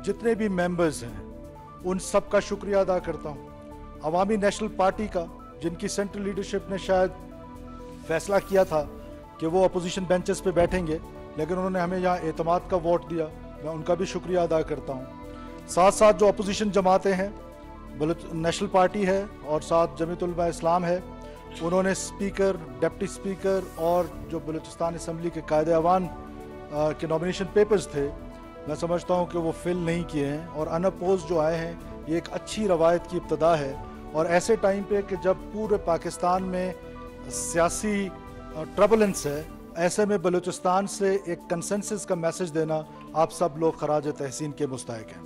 जितने भी मेंबर्स हैं उन सब का शुक्रिया अदा करता हूँ। अवामी नेशनल पार्टी का, जिनकी सेंट्रल लीडरशिप ने शायद फैसला किया था कि वो अपोजिशन बेंचेस पे बैठेंगे, लेकिन उन्होंने हमें यहाँ एतमाद का वोट दिया, मैं उनका भी शुक्रिया अदा करता हूँ। साथ साथ जो अपोजिशन जमातें हैं, नेशनल पार्टी है और साथ जमीयत उलमा इस्लाम है, उन्होंने स्पीकर, डिप्टी स्पीकर और जो बलूचिस्तान असम्बली के कायदे अवान के नॉमिनेशन पेपर्स थे, मैं समझता हूँ कि वो फिल नहीं किए हैं और अनअपोज जो आए हैं, ये एक अच्छी रवायत की इब्तदा है। और ऐसे टाइम पे कि जब पूरे पाकिस्तान में सियासी ट्रबलेंस है, ऐसे में बलूचिस्तान से एक कंसेंसस का मैसेज देना आप सब लोग खराज तहसीन के मुस्तहिक हैं।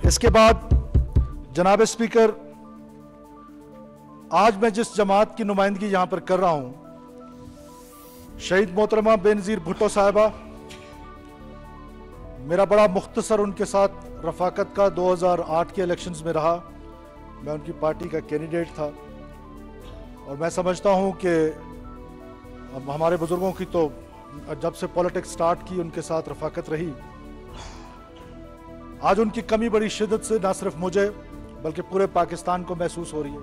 इसके बाद जनाब स्पीकर, आज मैं जिस जमात की नुमाइंदगी यहाँ पर कर रहा हूँ, शहीद मोहतरमा बेनज़ीर भुट्टो साहिबा, मेरा बड़ा मुख्तसर उनके साथ रफाकत का 2008 के इलेक्शंस में रहा। मैं उनकी पार्टी का कैंडिडेट था और मैं समझता हूँ कि हमारे बुजुर्गों की तो जब से पॉलिटिक्स स्टार्ट की उनके साथ रफाकत रही। आज उनकी कमी बड़ी शिद्दत से ना सिर्फ मुझे बल्कि पूरे पाकिस्तान को महसूस हो रही है।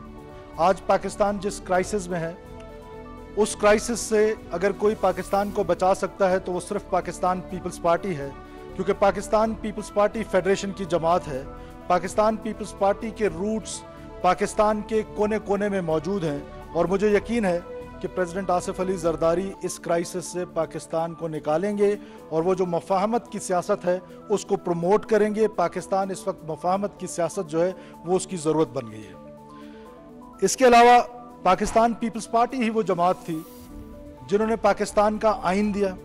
आज पाकिस्तान जिस क्राइसिस में है, उस क्राइसिस से अगर कोई पाकिस्तान को बचा सकता है तो वो सिर्फ पाकिस्तान पीपल्स पार्टी है, क्योंकि पाकिस्तान पीपल्स पार्टी फेडरेशन की जमात है। पाकिस्तान पीपल्स पार्टी के रूट्स पाकिस्तान के कोने कोने में मौजूद हैं और मुझे यकीन है कि प्रेसिडेंट आसिफ अली जरदारी इस क्राइसिस से पाकिस्तान को निकालेंगे और वो जो मुफाहमत की सियासत है उसको प्रमोट करेंगे। पाकिस्तान इस वक्त मुफाहमत की सियासत जो है वो उसकी ज़रूरत बन गई है। इसके अलावा पाकिस्तान पीपल्स पार्टी ही वो जमात थी जिन्होंने पाकिस्तान का आइन दिया,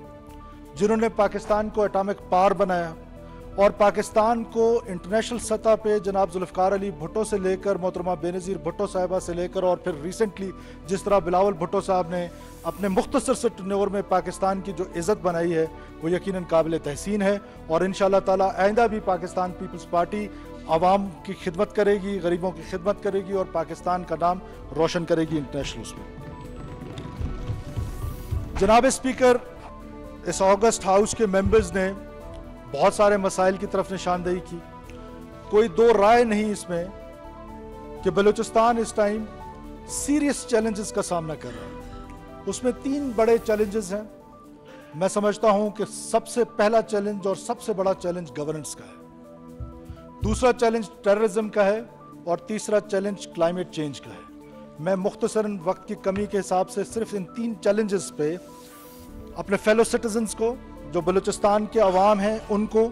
जिन्होंने पाकिस्तान को एटॉमिक पावर बनाया और पाकिस्तान को इंटरनेशनल सतह पे जनाब जुल्फ़िकार अली भुट्टो से लेकर मोहतरमा बेनज़ीर भुट्टो साहिबा से लेकर और फिर रिसेंटली जिस तरह बिलावल भुट्टो साहब ने अपने मुख्तसर से टर्नओवर में पाकिस्तान की जो इज़्ज़त बनाई है वो यकीनन काबिल तहसीन है। और इंशाअल्लाह ताला आइंदा भी पाकिस्तान पीपल्स पार्टी आवाम की खिदमत करेगी, गरीबों की खिदमत करेगी और पाकिस्तान का नाम रोशन करेगी इंटरनेशनल उसमें। जनाब स्पीकर, इस ऑगस्ट हाउस के मेंबर्स ने बहुत सारे मसाइल की तरफ निशानदेही की। कोई दो राय नहीं इसमें कि बलूचिस्तान इस टाइम सीरियस चैलेंजेस का सामना कर रहा है। उसमें तीन बड़े चैलेंजेस हैं। मैं समझता हूं कि सबसे पहला चैलेंज और सबसे बड़ा चैलेंज गवर्नेंस का है, दूसरा चैलेंज टेररिज्म का है और तीसरा चैलेंज क्लाइमेट चेंज का है। मैं मुख्तसरन वक्त की कमी के हिसाब से सिर्फ इन तीन चैलेंजेस पे अपने फेलो सिटीजन्स को, जो बलूचिस्तान के अवाम हैं, उनको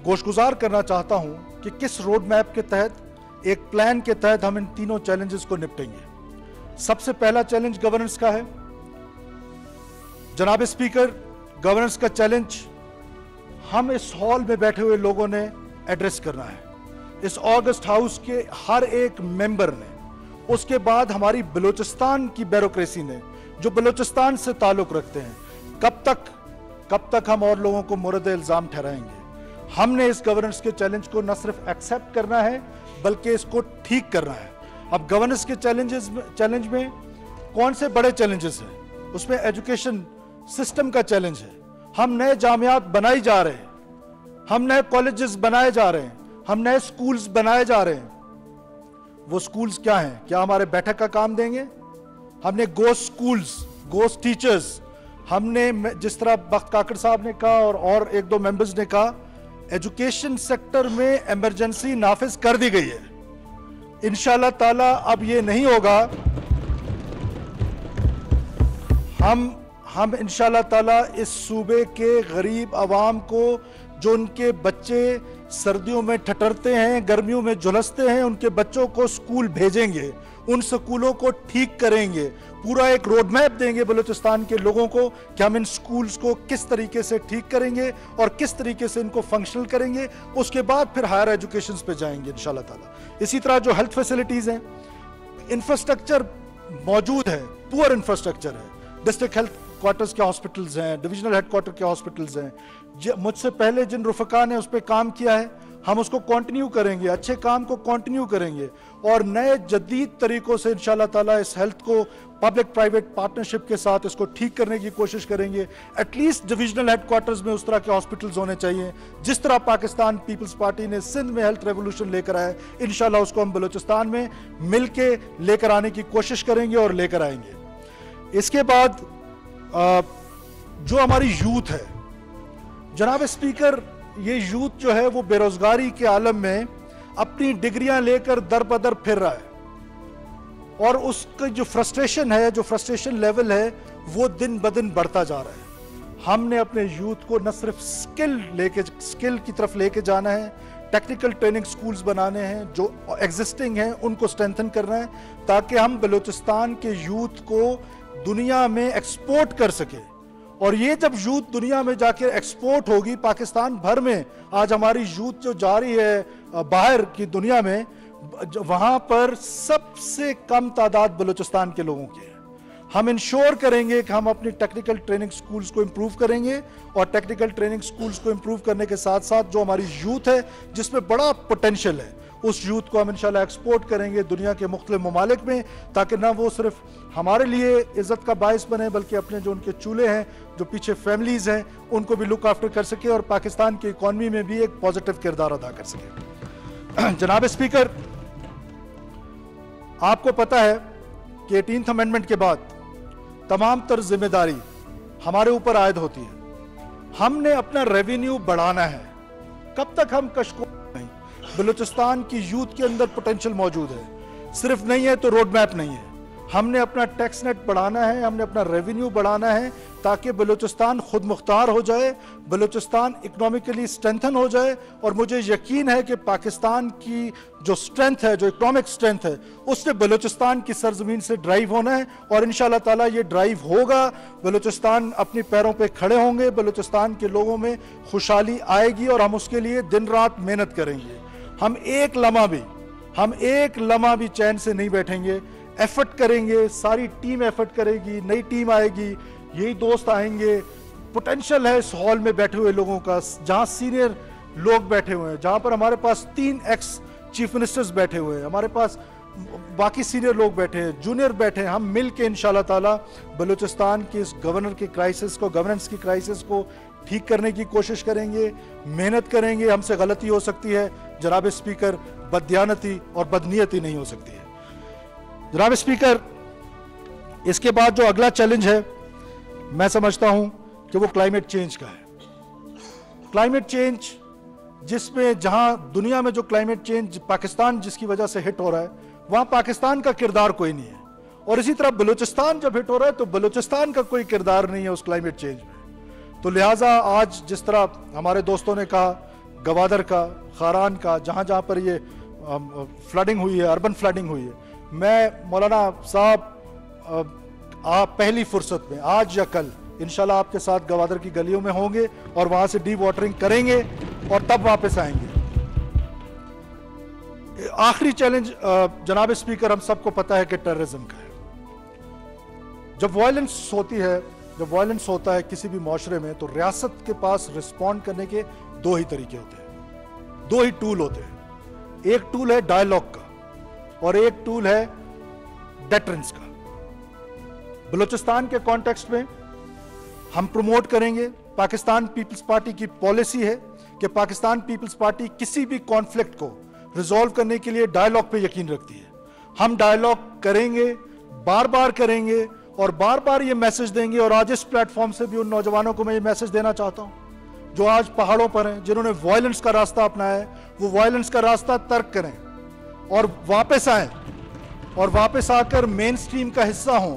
गोशगुजार करना चाहता हूं कि किस रोड मैप के तहत, एक प्लान के तहत हम इन तीनों चैलेंजेस को निपटेंगे। सबसे पहला चैलेंज गवर्नेंस का है। जनाब स्पीकर, गवर्नेंस का चैलेंज हम इस हॉल में बैठे हुए लोगों ने एड्रेस करना है, इस ऑगस्ट हाउस के हर एक मेंबर ने, उसके बाद हमारी बलूचिस्तान की ब्यूरोक्रेसी ने, जो बलूचिस्तान से ताल्लुक रखते हैं। कब तक हम और लोगों को मुर्द इल्जाम ठहराएंगे? हमने इस गवर्नेंस के चैलेंज को न सिर्फ एक्सेप्ट करना है बल्कि इसको ठीक करना है। अब गवर्नेंस के चैलेंज में कौन से बड़े चैलेंजेस हैं? उसमें एजुकेशन सिस्टम का चैलेंज है। हम नए जामियात बनाए जा रहे हैं, हम नए कॉलेजेस बनाए जा रहे हैं, हम नए स्कूल्स बनाए जा रहे हैं। वो स्कूल्स क्या हैं? क्या हमारे बैठक का काम देंगे? हमने गोस्ट स्कूल्स, गोस्ट टीचर्स, हमने जिस तरह बख्त काकड़ साहब ने कहा और एक दो मेंबर्स ने कहा, एजुकेशन सेक्टर में इमरजेंसी नाफिज कर दी गई है। इंशाअल्लाह ताला अब ये नहीं होगा। हम इंशाअल्लाह ताला इस सूबे के गरीब आवाम को, जो उनके बच्चे सर्दियों में ठठरते हैं, गर्मियों में झुलसते हैं, उनके बच्चों को स्कूल भेजेंगे, उन स्कूलों को ठीक करेंगे, पूरा एक रोड मैप देंगे बलूचिस्तान के लोगों को कि हम इन स्कूल्स को किस तरीके से ठीक करेंगे और किस तरीके से इनको फंक्शनल करेंगे। उसके बाद फिर हायर एजुकेशन पे जाएंगे इंशाल्लाह ताला। इसी तरह जो हेल्थ फैसिलिटीज हैं, इंफ्रास्ट्रक्चर मौजूद है, पुअर इंफ्रास्ट्रक्चर है। डिस्ट्रिक्ट हेल्थ क्वार्टर्स के हॉस्पिटल्स हैं, डिविजनल हेडक्वार्टर के हॉस्पिटल्स हैं। मुझसे पहले जिन रुफका ने उस पर काम किया है हम उसको कंटिन्यू करेंगे, अच्छे काम को कंटिन्यू करेंगे और नए जदीद तरीकों से इंशाल्लाह ताला इस हेल्थ को पब्लिक प्राइवेट पार्टनरशिप के साथ इसको ठीक करने की कोशिश करेंगे। एटलीस्ट डिविजनल हेडक्वार्टर्स में उस तरह के हॉस्पिटल्स होने चाहिए जिस तरह पाकिस्तान पीपल्स पार्टी ने सिंध में हेल्थ रेवोल्यूशन लेकर आया, इंशाल्लाह उसको हम बलूचिस्तान में मिलके लेकर आने की कोशिश करेंगे और लेकर आएंगे। इसके बाद जो हमारी यूथ है, जनाब स्पीकर, ये यूथ जो है वो बेरोजगारी के आलम में अपनी डिग्रियां लेकर दर बदर फिर रहा है और उसका जो फ्रस्ट्रेशन है, जो फ्रस्ट्रेशन लेवल है वो दिन ब दिन बढ़ता जा रहा है। हमने अपने यूथ को न सिर्फ स्किल की तरफ लेके जाना है, टेक्निकल ट्रेनिंग स्कूल्स बनाने हैं, जो एग्जिस्टिंग हैं उनको स्ट्रेंथन करना है ताकि हम बलूचिस्तान के यूथ को दुनिया में एक्सपोर्ट कर सके। और ये जब यूथ दुनिया में जाके एक्सपोर्ट होगी, पाकिस्तान भर में आज हमारी यूथ जो जा रही है बाहर की दुनिया में, वहां पर सबसे कम तादाद बलूचिस्तान के लोगों की है। हम इंश्योर करेंगे कि हम अपनी टेक्निकल ट्रेनिंग स्कूल्स को इंप्रूव करेंगे और टेक्निकल ट्रेनिंग स्कूल्स को इंप्रूव करने के साथ साथ जो हमारी यूथ है जिसमें बड़ा पोटेंशियल है, उस यूथ को हम इंशाल्लाह एक्सपोर्ट करेंगे दुनिया के मुख्तलिफ ममालिक में, ताकि ना वो सिर्फ हमारे लिए इज्जत का बायस बने बल्कि अपने जो उनके चूल्हे हैं, जो पीछे फैमिलीज हैं, उनको भी लुक आफ्टर कर सके और पाकिस्तान की इकॉनमी में भी एक पॉजिटिव किरदार अदा कर सके। जनाब स्पीकर, आपको पता है कि 18th अमेंडमेंट के बाद तमाम तर जिम्मेदारी हमारे ऊपर आयद होती है। हमने अपना रेवेन्यू बढ़ाना है। कब तक हम कशको नहीं। बलूचिस्तान की यूथ के अंदर पोटेंशियल मौजूद है, सिर्फ नहीं है तो रोड मैप नहीं है। हमने अपना टैक्स नेट बढ़ाना है, हमने अपना रेवेन्यू बढ़ाना है ताकि बलूचिस्तान खुद मुख्तार हो जाए, बलूचिस्तान इकोनॉमिकली स्ट्रेंथन हो जाए। और मुझे यकीन है कि पाकिस्तान की जो स्ट्रेंथ है, जो इकोनॉमिक स्ट्रेंथ है, उससे बलूचिस्तान की सरजमीन से ड्राइव होना है और इंशाल्लाह ताला ये ड्राइव होगा। बलूचिस्तान अपने पैरों पे खड़े होंगे, बलूचिस्तान के लोगों में खुशहाली आएगी और हम उसके लिए दिन रात मेहनत करेंगे। हम एक लम्हा भी चैन से नहीं बैठेंगे, एफर्ट करेंगे, सारी टीम एफर्ट करेगी, नई टीम आएगी, यही दोस्त आएंगे। पोटेंशियल है इस हॉल में बैठे हुए लोगों का, जहां सीनियर लोग बैठे हुए हैं, जहां पर हमारे पास 3 एक्स चीफ मिनिस्टर्स बैठे हुए हैं, हमारे पास बाकी सीनियर लोग बैठे हैं, जूनियर बैठे हैं। हम मिल के इंशाल्लाह ताला बलूचिस्तान की इस गवर्नेंस की क्राइसिस को ठीक करने की कोशिश करेंगे, मेहनत करेंगे। हमसे गलती हो सकती है जनाब स्पीकर, बददियानती और बदनीयती नहीं हो सकती है। जनाब स्पीकर, इसके बाद जो अगला चैलेंज है मैं समझता हूं कि वो क्लाइमेट चेंज का है। क्लाइमेट चेंज जिसमें जहां दुनिया में जो क्लाइमेट चेंज पाकिस्तान जिसकी वजह से हिट हो रहा है, वहां पाकिस्तान का किरदार कोई नहीं है। और इसी तरह बलूचिस्तान जब हिट हो रहा है तो बलूचिस्तान का कोई किरदार नहीं है उस क्लाइमेट चेंज में। तो लिहाजा आज जिस तरह हमारे दोस्तों ने कहा, गवादर का, खारान का, जहां जहां पर ये फ्लडिंग हुई है, अर्बन फ्लडिंग हुई है, मैं मौलाना साहब आप पहली फुर्सत में आज या कल इंशाल्लाह आपके साथ गवादर की गलियों में होंगे और वहां से डी वाटरिंग करेंगे और तब वापस आएंगे। आखिरी चैलेंज जनाब स्पीकर, हम सबको पता है कि टेररिज्म का है। जब वायलेंस होता है किसी भी माशरे में, तो रियासत के पास रिस्पॉन्ड करने के 2 ही तरीके होते हैं, 2 ही टूल होते हैं। एक टूल है डायलॉग का और एक टूल है डेटरेंस का। बलूचिस्तान के कॉन्टेक्स्ट में हम प्रमोट करेंगे, पाकिस्तान पीपल्स पार्टी की पॉलिसी है कि पाकिस्तान पीपल्स पार्टी किसी भी कॉन्फ्लिक्ट को रिजॉल्व करने के लिए डायलॉग पे यकीन रखती है। हम डायलॉग करेंगे, बार बार करेंगे और बार बार ये मैसेज देंगे। और आज इस प्लेटफॉर्म से भी उन नौजवानों को मैं ये मैसेज देना चाहता हूं जो आज पहाड़ों पर हैं, जिन्होंने वायलेंस का रास्ता अपनाया है, वो वायलेंस का रास्ता तर्क करें और वापस आए और वापस आकर मेन स्ट्रीम का हिस्सा हों,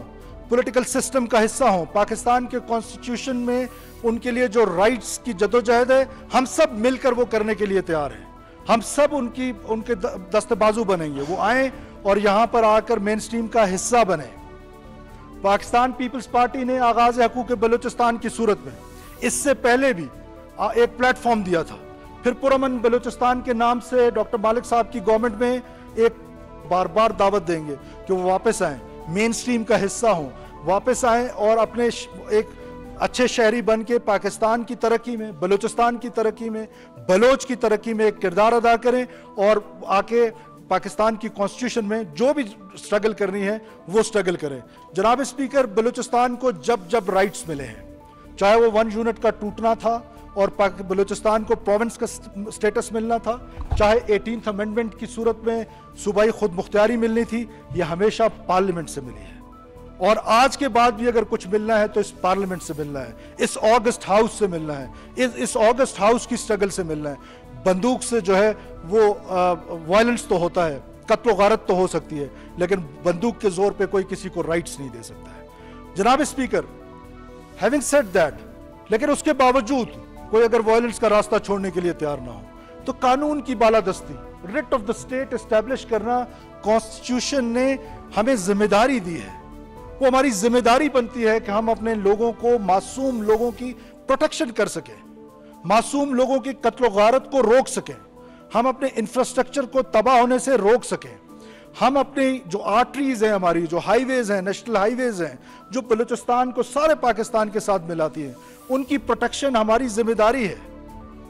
पॉलिटिकल सिस्टम का हिस्सा हों। पाकिस्तान के कॉन्स्टिट्यूशन में उनके लिए जो राइट्स की जदोजहद है, हम सब मिलकर वो करने के लिए तैयार हैं। हम सब उनके दस्तबाजू बनेंगे, वो आए और यहां पर आकर मेन स्ट्रीम का हिस्सा बने। पाकिस्तान पीपल्स पार्टी ने आगाज हकूक बलूचिस्तान की सूरत में इससे पहले भी एक प्लेटफॉर्म दिया था, फिर पुरअमन बलूचिस्तान के नाम से डॉक्टर मालिक साहब की गवर्नमेंट में एक बार बार दावत देंगे कि वो वापस आए, मेन स्ट्रीम का हिस्सा हों, वापस आए और अपने एक अच्छे शहरी बन के पाकिस्तान की तरक्की में, बलूचिस्तान की तरक्की में, बलोच की तरक्की में एक किरदार अदा करें और आके पाकिस्तान की कॉन्स्टिट्यूशन में जो भी स्ट्रगल करनी है वो स्ट्रगल करें। जनाब स्पीकर, बलूचिस्तान को जब जब राइट्स मिले हैं, चाहे वो 1 यूनिट का टूटना था और बलूचिस्तान को प्रोविंस का स्टेटस मिलना था, चाहे 18th अमेंडमेंट की सूरत में सूबाई खुद मुख्तियारी मिलनी थी, ये हमेशा पार्लियामेंट से मिली है। और आज के बाद भी अगर कुछ मिलना है तो इस पार्लियामेंट से मिलना है, इस ऑगस्ट हाउस से मिलना है, इस ऑगस्ट हाउस की स्ट्रगल से मिलना है। बंदूक से जो है वो वायलेंस तो होता है, कत्ल गारत तो हो सकती है, लेकिन बंदूक के जोर पे कोई किसी को राइट्स नहीं दे सकता है। जनाब स्पीकर, हैविंग सेड दैट, लेकिन उसके बावजूद कोई अगर वायलेंस का रास्ता छोड़ने के लिए तैयार ना हो तो कानून की बालादस्ती, writ of the state establish करना कॉन्स्टिट्यूशन ने हमें जिम्मेदारी दी है। वो हमारी जिम्मेदारी बनती है कि हम अपने लोगों को, मासूम लोगों की प्रोटेक्शन कर सकें, मासूम लोगों की कत्ल गारत को रोक सकें, हम अपने इंफ्रास्ट्रक्चर को तबाह होने से रोक सकें, हम अपनी जो आर्टरीज हैं, हमारी जो हाईवेज हैं, नेशनल हाईवेज हैं, जो बलूचिस्तान को सारे पाकिस्तान के साथ मिलाती हैं, उनकी प्रोटेक्शन हमारी जिम्मेदारी है।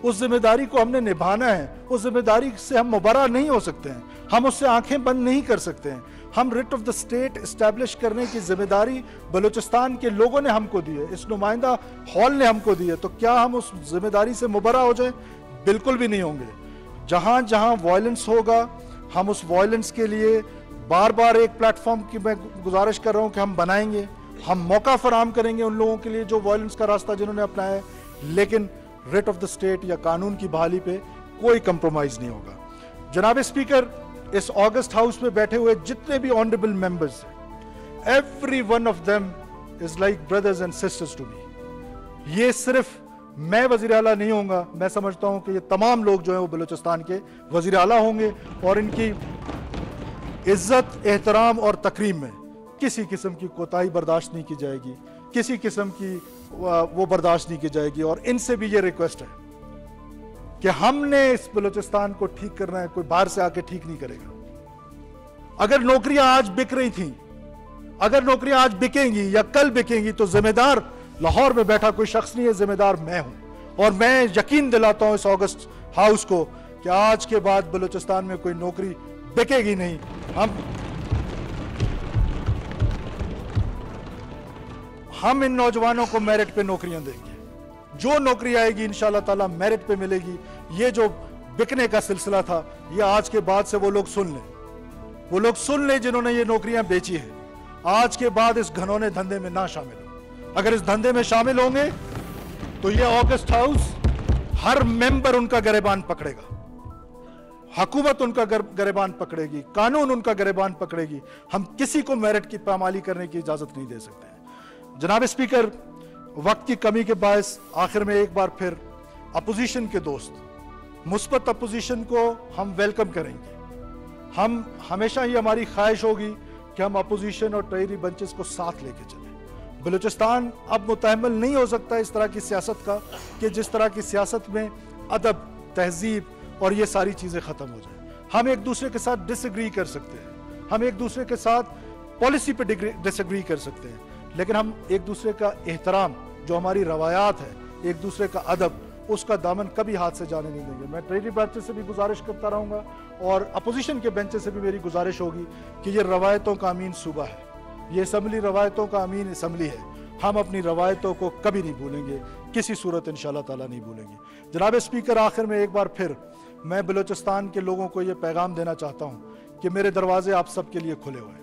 उस जिम्मेदारी को हमने निभाना है। उस जिम्मेदारी से हम मुबर्रा नहीं हो सकते हैं, हम उससे आंखें बंद नहीं कर सकते हैं। हम writ of the state establish करने की जिम्मेदारी बलूचिस्तान के लोगों ने हमको दी है, इस नुमाइंदा हॉल ने हमको दी है, तो क्या हम उस जिम्मेदारी से मुबर्रा हो जाए? बिल्कुल भी नहीं होंगे। जहां जहां वायलेंस होगा, हम उस वायलेंस के लिए बार बार एक प्लेटफॉर्म की मैं गुजारिश कर रहा हूं कि हम बनाएंगे, हम मौका फराहम करेंगे उन लोगों के लिए जो वायलेंस का रास्ता जिन्होंने अपनाया है, लेकिन रिट ऑफ द स्टेट या कानून की बहाली पे कोई कंप्रोमाइज नहीं होगा। जनाब स्पीकर, इस ऑगस्ट हाउस में बैठे हुए जितने भी ऑनरेबल मेंबर्स हैं, every one of them is like brothers and sisters to me. ये सिर्फ मैं वजीर आला नहीं होऊंगा, मैं समझता हूं कि ये तमाम लोग जो हैं वो बलूचिस्तान के वजीर आला होंगे और इनकी इज्जत, एहतराम और तकरीम में किसी किस्म की कोताही बर्दाश्त नहीं की जाएगी, किसी किस्म की वो बर्दाश्त नहीं की जाएगी। और इनसे भी ये रिक्वेस्ट है कि हमने इस बलूचिस्तान को ठीक करना है, कोई बाहर से आके ठीक नहीं करेगा। अगर नौकरियां आज बिक रही थी, अगर नौकरियां आज बिकेंगी या कल बिकेंगी, तो जिम्मेदार लाहौर में बैठा कोई शख्स नहीं है, जिम्मेदार मैं हूं। और मैं यकीन दिलाता हूं इस ऑगस्ट हाउस को कि आज के बाद बलूचिस्तान में कोई नौकरी बिकेगी नहीं। हम इन नौजवानों को मेरिट पे नौकरियां देंगे, जो नौकरी आएगी इंशाल्लाह ताला मेरिट पे मिलेगी। ये जो बिकने का सिलसिला था, ये आज के बाद से वो लोग सुन लें, वो लोग सुन लें जिन्होंने ये नौकरियां बेची है, आज के बाद इस घनौने धंधे में ना शामिल हो। अगर इस धंधे में शामिल होंगे तो ये ऑगस्ट हाउस हर मेंबर उनका गिरेबान पकड़ेगा, हुकूमत उनका गिरेबान पकड़ेगी, कानून उनका गिरेबान पकड़ेगी। हम किसी को मेरिट की पामाली करने की इजाजत नहीं दे सकते। जनाब स्पीकर, वक्त की कमी के बायस आखिर में एक बार फिर अपोजिशन के दोस्त, मुस्बत अपोजिशन को हम वेलकम करेंगे। हम हमेशा ही हमारी ख्वाहिश होगी कि हम अपोजिशन और ट्रेजरी बेंचेस को साथ लेके चलें। बलूचिस्तान अब मुतहम्मिल नहीं हो सकता इस तरह की सियासत का कि जिस तरह की सियासत में अदब, तहजीब और ये सारी चीज़ें ख़त्म हो जाए। हम एक दूसरे के साथ डिसएग्री कर सकते हैं, हम एक दूसरे के साथ पॉलिसी पे डिसएग्री कर सकते हैं, लेकिन हम एक दूसरे का एहतराम, जो हमारी रवायात है, एक दूसरे का अदब, उसका दामन कभी हाथ से जाने नहीं देंगे। मैं ट्रेजरी बेंचेस से भी गुजारिश करता रहूँगा और अपोजिशन के बेंचेस से भी मेरी गुजारिश होगी कि ये रवायतों का अमीन सूबा है, ये असम्बली रवायतों का अमीन असम्बली है। हम अपनी रवायतों को कभी नहीं भूलेंगे, किसी सूरत इंशाल्लाह ताला नहीं भूलेंगे। जनाब स्पीकर, आखिर में एक बार फिर मैं बलूचिस्तान के लोगों को ये पैगाम देना चाहता हूँ कि मेरे दरवाजे आप सब के लिए खुले हुए हैं।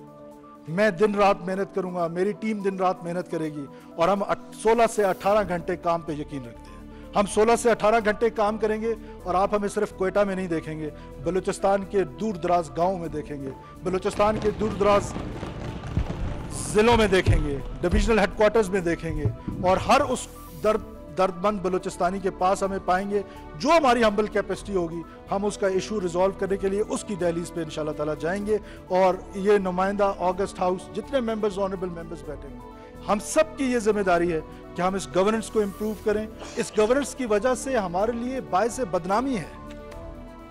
मैं दिन रात मेहनत करूंगा, मेरी टीम दिन रात मेहनत करेगी और हम 16 से 18 घंटे काम पे यकीन रखते हैं। हम 16 से 18 घंटे काम करेंगे और आप हमें सिर्फ क्वेटा में नहीं देखेंगे, बलूचिस्तान के दूर दराज गाँव में देखेंगे, बलूचिस्तान के दूर दराज जिलों में देखेंगे, डिविजनल हेडक्वार्टर्स में देखेंगे और हर उस दर्दमंद बलूचिस्तानी के पास हमें पाएंगे। जो हमारी हम्बल कैपेसिटी होगी, हम उसका इशू रिजॉल्व करने के लिए उसकी दहलीज पे इंशाल्लाह ताला जाएंगे। और ये नुमाइंदा ऑगस्ट हाउस, जितने मेंबर्स, ऑनरेबल मेंबर्स बैठे हैं, हम सब की ये जिम्मेदारी है कि हम इस गवर्नेंस को इम्प्रूव करें। इस गवर्नेंस की वजह से हमारे लिए बायस बदनामी है।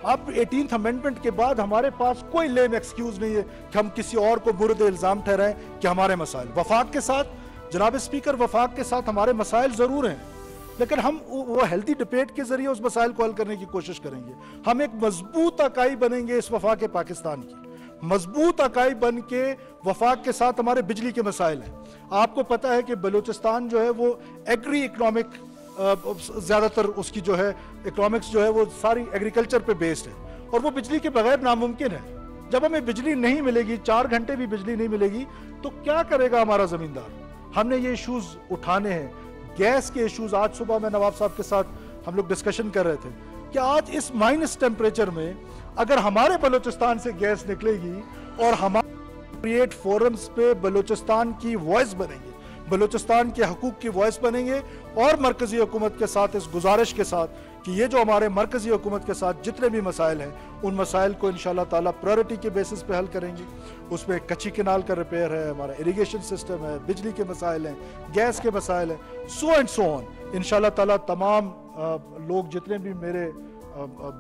अब 18th अमेंडमेंट के बाद हमारे पास कोई लेम एक्सक्यूज नहीं है कि हम किसी और को बुर्द इल्जाम ठहराएं कि हमारे मसाइल। वफाक के साथ जनाब स्पीकर, वफाक के साथ हमारे मसाइल ज़रूर हैं, लेकिन हम वो हेल्दी डिबेट के जरिए उस मसाइल को हल करने की कोशिश करेंगे। हम एक मजबूत इकाई बनेंगे इस वफाक पाकिस्तान की, मजबूत इकाई बन के वफाक के साथ हमारे बिजली के मसाइल हैं। आपको पता है कि बलूचिस्तान जो है वो एग्री इकनॉमिक, ज़्यादातर उसकी जो है इकनॉमिक्स जो है वो सारी एग्रीकल्चर पे बेस्ड है, और वो बिजली के बगैर नामुमकिन है। जब हमें बिजली नहीं मिलेगी, 4 घंटे भी बिजली नहीं मिलेगी, तो क्या करेगा हमारा ज़मींदार? हमने ये इश्यूज़ उठाने हैं। गैस के इश्यूज़, आज सुबह मैं नवाब साहब के साथ हम लोग डिस्कशन कर रहे थे कि आज इस माइनस टेम्परेचर में अगर हमारे बलूचिस्तान से गैस निकलेगी और हमारे क्रिएट फोरम्स पे बलूचिस्तान की वॉइस बनेंगे, बलूचिस्तान के हकूक की वॉइस बनेंगे, और मरकजी हुकूमत के साथ इस गुजारिश के साथ कि ये जो हमारे मरकजी हुकूमत के साथ जितने भी मसाइल हैं, उन मसाइल को इंशाल्लाह ताला प्रायोरिटी के बेसिस पे हल करेंगे। उसमें कच्ची केनाल का रिपेयर है, हमारा इरिगेशन सिस्टम है, बिजली के मसाइल हैं, गैस के मसाइल हैं, सो एंड सो ऑन। इंशाल्लाह ताला तमाम लोग जितने भी मेरे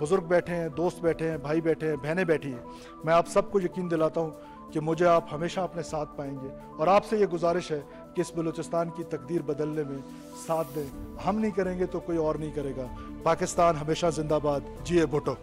बुजुर्ग बैठे हैं, दोस्त बैठे हैं, भाई बैठे हैं, बहनें बैठी हैं, मैं आप सबको यकीन दिलाता हूँ कि मुझे आप हमेशा अपने साथ पाएंगे, और आपसे ये गुजारिश है कि इस बलूचिस्तान की तकदीर बदलने में साथ दें। हम नहीं करेंगे तो कोई और नहीं करेगा। पाकिस्तान हमेशा जिंदाबाद। जिए भुट्टो।